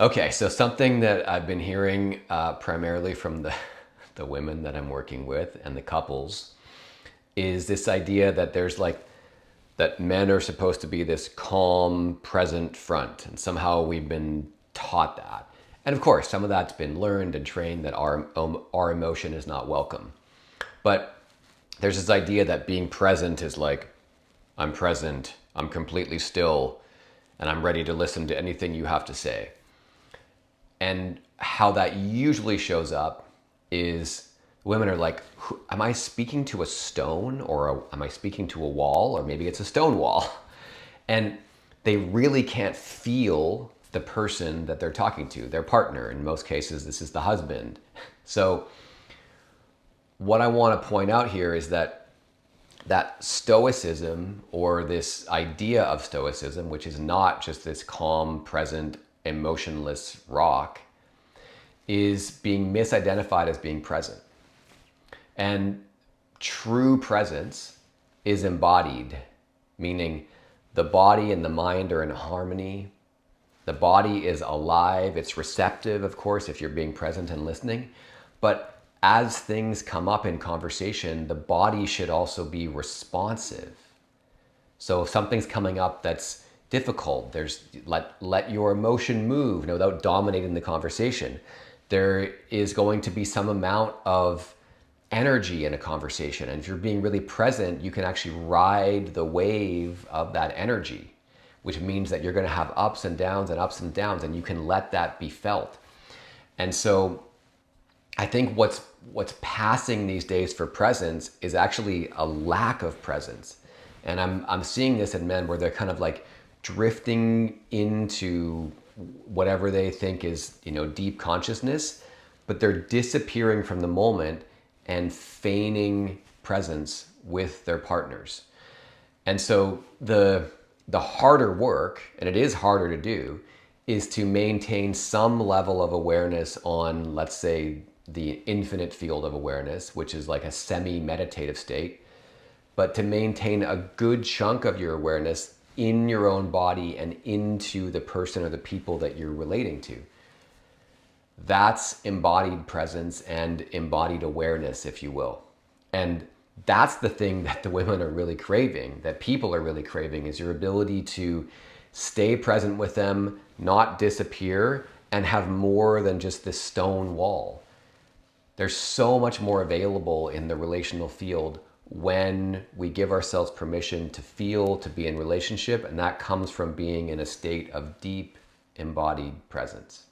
Okay, so something that I've been hearing primarily from the women that I'm working with and the couples is this idea that there's like that men are supposed to be this calm, present front, and somehow we've been taught that. And of course, some of that's been learned and trained that our emotion is not welcome. But there's this idea that being present is like, I'm present, I'm completely still, and I'm ready to listen to anything you have to say. And how that usually shows up is women are like, am I speaking to a stone or am I speaking to a wall? Or maybe it's a stone wall. And they really can't feel the person that they're talking to, their partner. In most cases, this is the husband. So what I want to point out here is that stoicism, or this idea of stoicism, which is not just this calm, present, emotionless rock, is being misidentified as being present. And true presence is embodied, meaning the body and the mind are in harmony. The body is alive, it's receptive, of course, if you're being present and listening. But as things come up in conversation, the body should also be responsive. So if something's coming up that's difficult, there's let your emotion move without dominating the conversation. There is going to be some amount of energy in a conversation. And if you're being really present, you can actually ride the wave of that energy, which means that you're going to have ups and downs and ups and downs, and you can let that be felt. And so I think what's passing these days for presence is actually a lack of presence. And I'm seeing this in men where they're kind of like drifting into whatever they think is, deep consciousness, but they're disappearing from the moment and feigning presence with their partners. And so the harder work, and it is harder to do, is to maintain some level of awareness on, let's say, the infinite field of awareness, which is like a semi-meditative state, but to maintain a good chunk of your awareness in your own body and into the person or the people that you're relating to. That's embodied presence and embodied awareness, if you will. And that's the thing that the women are really craving, that people are really craving, is your ability to stay present with them, not disappear, and have more than just this stone wall. There's so much more available in the relational field when we give ourselves permission to feel, to be in relationship, and that comes from being in a state of deep embodied presence.